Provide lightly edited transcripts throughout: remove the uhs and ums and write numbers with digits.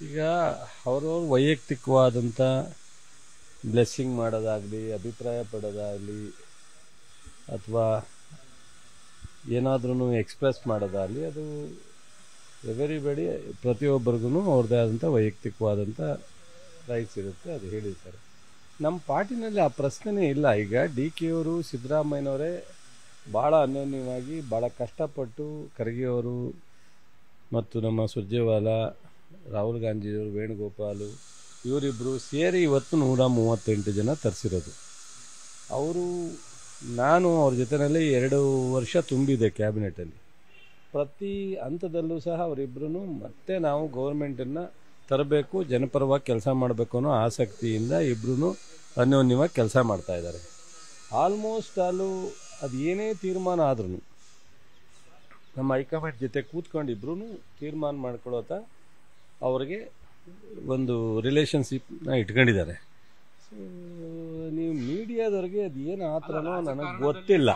ಈಗ ಅವರವ್ರ ವೈಯಕ್ತಿಕವಾದಂಥ ಬ್ಲೆಸ್ಸಿಂಗ್ ಮಾಡೋದಾಗಲಿ, ಅಭಿಪ್ರಾಯ ಪಡೋದಾಗಲಿ, ಅಥವಾ ಏನಾದ್ರೂ ಎಕ್ಸ್ಪ್ರೆಸ್ ಮಾಡೋದಾಗಲಿ, ಅದು ಎವರಿಬಡಿ ಪ್ರತಿಯೊಬ್ಬರಿಗೂ ಅವ್ರದ್ದೇ ಆದಂಥ ವೈಯಕ್ತಿಕವಾದಂಥ ರೈಟ್ಸ್ ಇರುತ್ತೆ. ಅದು ಹೇಳಿರ್ತಾರೆ. ನಮ್ಮ ಪಾರ್ಟಿನಲ್ಲಿ ಆ ಪ್ರಶ್ನೆನೇ ಇಲ್ಲ. ಈಗ ಡಿ ಕೆ ಅವರು, ಸಿದ್ದರಾಮಯ್ಯನವರೇ ಭಾಳ ಅನ್ಯೋನ್ಯವಾಗಿ ಭಾಳ ಕಷ್ಟಪಟ್ಟು ಖರ್ಗೆಯವರು ಮತ್ತು ನಮ್ಮ ಸುರ್ಜೇವಾಲಾ, ರಾಹುಲ್ ಗಾಂಧಿಯವರು, ವೇಣುಗೋಪಾಲು ಇವರಿಬ್ಬರು ಸೇರಿ ಇವತ್ತು 138 ಜನ ತರಿಸಿರೋದು. ನಾನು ಅವ್ರ ಜೊತೆಯಲ್ಲಿ 2 ವರ್ಷ ತುಂಬಿದೆ ಕ್ಯಾಬಿನೆಟಲ್ಲಿ. ಪ್ರತಿ ಹಂತದಲ್ಲೂ ಸಹ ಅವರಿಬ್ಬರೂ ಮತ್ತೆ ನಾವು ಗೌರ್ಮೆಂಟನ್ನು ತರಬೇಕು, ಜನಪರವಾಗಿ ಕೆಲಸ ಮಾಡಬೇಕು ಅನ್ನೋ ಆಸಕ್ತಿಯಿಂದ ಇಬ್ಬರೂ ಅನ್ಯೋನ್ಯವಾಗಿ ಕೆಲಸ ಮಾಡ್ತಾಯಿದ್ದಾರೆ. ಆಲ್ಮೋಸ್ಟ್ ಅದು ಏನೇ ತೀರ್ಮಾನ ಆದ್ರೂ ನಮ್ಮ ಹೈಕಮಾಂಡ್ ಜೊತೆ ಕೂತ್ಕೊಂಡು ಇಬ್ಬರೂ ತೀರ್ಮಾನ ಮಾಡ್ಕೊಳ್ಳೋತ ಅವ್ರಿಗೆ ಒಂದು ರಿಲೇಷನ್ಶಿಪ್ನ ಇಟ್ಕೊಂಡಿದ್ದಾರೆ. ಸೊ ನೀವು ಮೀಡಿಯಾದವ್ರಿಗೆ ಅದು ಏನು ಆ ಥರನೋ ನನಗೆ ಗೊತ್ತಿಲ್ಲ.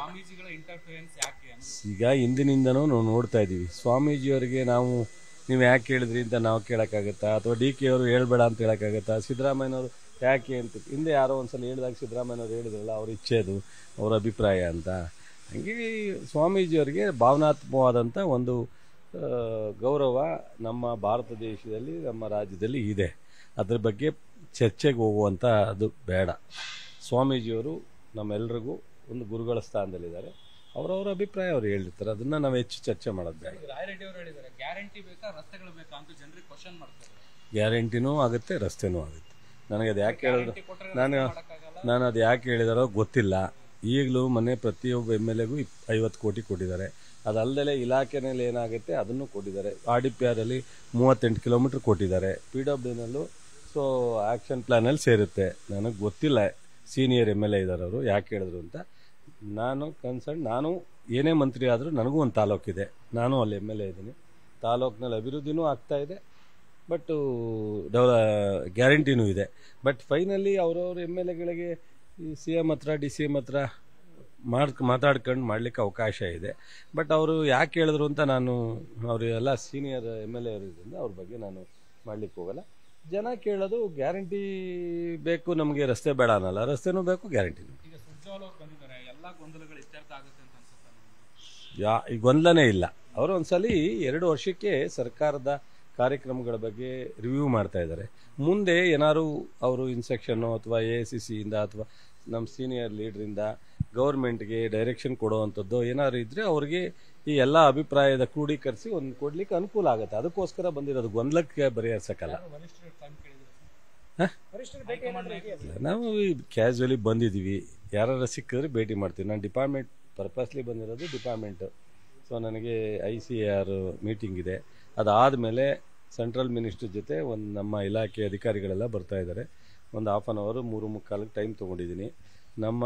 ಈಗ ಹಿಂದಿನಿಂದನೂ ನಾವು ನೋಡ್ತಾ ಇದ್ದೀವಿ, ಸ್ವಾಮೀಜಿಯವರಿಗೆ ನೀವು ಯಾಕೆ ಹೇಳಿದ್ರಿ ಅಂತ ನಾವು ಕೇಳೋಕ್ಕಾಗತ್ತಾ? ಅಥವಾ ಡಿ ಕೆ ಅವರು ಹೇಳ್ಬೇಡ ಅಂತ ಹೇಳೋಕ್ಕಾಗತ್ತಾ? ಸಿದ್ದರಾಮಯ್ಯನವರು ಯಾಕೆ ಅಂತ ಹಿಂದೆ ಯಾರೋ ಒಂದ್ಸಲ ಹೇಳಿದಾಗ ಸಿದ್ದರಾಮಯ್ಯನವರು ಹೇಳಿದ್ರಲ್ಲ, ಅವ್ರ ಇಚ್ಛೆ ಅದು, ಅವರ ಅಭಿಪ್ರಾಯ ಅಂತ. ಹಂಗೆ ಸ್ವಾಮೀಜಿಯವರಿಗೆ ಭಾವನಾತ್ಮಕವಾದಂಥ ಒಂದು ಗೌರವ ನಮ್ಮ ಭಾರತ ದೇಶದಲ್ಲಿ, ನಮ್ಮ ರಾಜ್ಯದಲ್ಲಿ ಇದೆ. ಅದ್ರ ಬಗ್ಗೆ ಚರ್ಚೆಗೆ ಹೋಗುವಂಥ ಅದು ಬೇಡ. ಸ್ವಾಮೀಜಿಯವರು ನಮ್ಮೆಲ್ಲರಿಗೂ ಒಂದು ಗುರುಗಳ ಸ್ಥಾನದಲ್ಲಿದ್ದಾರೆ. ಅವರವರ ಅಭಿಪ್ರಾಯ ಅವ್ರು ಹೇಳಿರ್ತಾರೆ, ಅದನ್ನು ನಾವು ಹೆಚ್ಚು ಚರ್ಚೆ ಮಾಡೋದು ಬೇಡ. ಗ್ಯಾರಂಟಿನೂ ಆಗುತ್ತೆ, ರಸ್ತೆನೂ ಆಗುತ್ತೆ. ನನಗೆ ಅದು ಯಾಕೆ ಹೇಳಿದ್ರು, ನಾನು ಅದು ಯಾಕೆ ಹೇಳಿದಾರೋ ಗೊತ್ತಿಲ್ಲ. ಈಗಲೂ ಮೊನ್ನೆ ಪ್ರತಿಯೊಬ್ಬ MLAಗೂ 50 ಕೋಟಿ ಕೊಟ್ಟಿದ್ದಾರೆ. ಅದಲ್ಲದೆ ಇಲಾಖೆನಲ್ಲಿ ಏನಾಗುತ್ತೆ ಅದನ್ನು ಕೊಟ್ಟಿದ್ದಾರೆ. RDPR ಅಲ್ಲಿ 38 ಕಿಲೋಮೀಟ್ರ್ ಕೊಟ್ಟಿದ್ದಾರೆ. PWDನಲ್ಲೂ ಸೊ ಆ್ಯಕ್ಷನ್ ಪ್ಲ್ಯಾನಲ್ಲಿ ಸೇರುತ್ತೆ. ನನಗೆ ಗೊತ್ತಿಲ್ಲ ಸೀನಿಯರ್ MLA ಇದ್ದಾರೆ ಅವರು ಯಾಕೆ ಹೇಳಿದ್ರು ಅಂತ. ನಾನು ಏನೇ ಮಂತ್ರಿ ಆದರೂ ನನಗೂ ಒಂದು ತಾಲೂಕಿದೆ, ನಾನು ಅಲ್ಲಿ MLA ಇದ್ದೀನಿ. ತಾಲೂಕಿನಲ್ಲಿ ಅಭಿವೃದ್ಧಿನೂ ಆಗ್ತಾಯಿದೆ, ಬಟ್ ಗ್ಯಾರಂಟಿನೂ ಇದೆ. ಬಟ್ ಫೈನಲಿ ಅವರವ್ರ MLAಗಳಿಗೆ ಈ CM ಹತ್ರ DCM ಹತ್ರ ಮಾತಾಡ್ಕೊಂಡು ಮಾಡಲಿಕ್ಕೆ ಅವಕಾಶ ಇದೆ. ಬಟ್ ಅವರು ಯಾಕೆ ಹೇಳಿದ್ರು ಅಂತ ಅವರೆಲ್ಲ ಸೀನಿಯರ್ MLA ಅವರಿಂದ ಅವ್ರ ಬಗ್ಗೆ ನಾನು ಮಾಡಲಿಕ್ಕೆ ಹೋಗಲ್ಲ. ಜನ ಕೇಳೋದು ಗ್ಯಾರಂಟಿ ಬೇಕು, ನಮಗೆ ರಸ್ತೆ ಬೇಡ ಅನ್ನಲ್ಲ, ರಸ್ತೆನೂ ಬೇಕು, ಗ್ಯಾರಂಟಿನೂ. ಈ ಗೊಂದಲನೇ ಇಲ್ಲ. ಅವರು ಒಂದ್ಸಲಿ 2 ವರ್ಷಕ್ಕೆ ಸರ್ಕಾರದ ಕಾರ್ಯಕ್ರಮಗಳ ಬಗ್ಗೆ ರಿವ್ಯೂ ಮಾಡ್ತಾ ಇದ್ದಾರೆ. ಮುಂದೆ ಏನಾದ್ರು ಅವರು ಇನ್ಸ್ಟ್ರಕ್ಷನ್ನು ಅಥವಾ AICCಯಿಂದ ಅಥವಾ ನಮ್ಮ ಸೀನಿಯರ್ ಲೀಡ್ರಿಂದ ಗೌರ್ಮೆಂಟ್ಗೆ ಡೈರೆಕ್ಷನ್ ಕೊಡುವಂಥದ್ದು ಏನಾದ್ರು ಇದ್ದರೆ ಅವ್ರಿಗೆ ಈ ಎಲ್ಲ ಅಭಿಪ್ರಾಯದ ಕ್ರೋಢೀಕರಿಸಿ ಒಂದು ಕೊಡ್ಲಿಕ್ಕೆ ಅನುಕೂಲ ಆಗುತ್ತೆ. ಅದಕ್ಕೋಸ್ಕರ ಬಂದಿರೋದು, ಗೊಂದಲಕ್ಕೆ ಬರೆಯೋಸಕ್ಕಲ್ಲ. ನಾವು ಕ್ಯಾಶುವಲಿ ಬಂದಿದ್ದೀವಿ, ಯಾರು ಸಿಕ್ಕಿದ್ರೆ ಭೇಟಿ ಮಾಡ್ತೀವಿ. ನಾನು ಡಿಪಾರ್ಟ್ಮೆಂಟ್ ಪರ್ಪಸ್ಲಿ ಬಂದಿರೋದು ಡಿಪಾರ್ಟ್ಮೆಂಟು. ಸೊ ನನಗೆ ICAR ಮೀಟಿಂಗ್ ಇದೆ. ಅದಾದಮೇಲೆ ಸೆಂಟ್ರಲ್ ಮಿನಿಸ್ಟರ್ ಜೊತೆ ನಮ್ಮ ಇಲಾಖೆ ಅಧಿಕಾರಿಗಳೆಲ್ಲ ಬರ್ತಾ ಇದ್ದಾರೆ. ಒಂದು ½ ಅನ್ ಅವರು 3:45 ಟೈಮ್ ತೊಗೊಂಡಿದ್ದೀನಿ. ನಮ್ಮ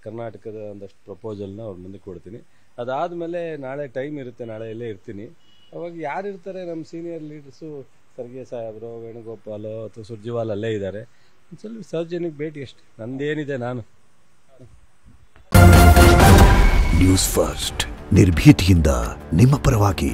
ಕರ್ನಾಟಕದ ಒಂದಷ್ಟು ಪ್ರಪೋಸಲ್ನ ಅವ್ರ ಮುಂದೆ ಕೊಡ್ತೀನಿ. ಅದಾದಮೇಲೆ ನಾಳೆ ಟೈಮ್ ಇರುತ್ತೆ, ನಾಳೆ ಎಲ್ಲೇ ಇರ್ತೀನಿ. ಅವಾಗ ಯಾರಿರ್ತಾರೆ ನಮ್ಮ ಸೀನಿಯರ್ ಲೀಡರ್ಸು, ಖರ್ಗೆ ಸಾಹೇಬರು, ವೇಣುಗೋಪಾಲು ಅಥವಾ ಸುರ್ಜೇವಾಲಾ ಅಲ್ಲೇ ಇದ್ದಾರೆ. ಒಂದು ಸ್ವಲ್ಪ ಸಾರ್ವಜನಿಕ ಭೇಟಿ ಅಷ್ಟೇ, ನಂದೇನಿದೆ. ನ್ಯೂಸ್ ಫಸ್ಟ್, ನಿರ್ಭೀತಿಯಿಂದ ನಿಮ್ಮ ಪರವಾಗಿ.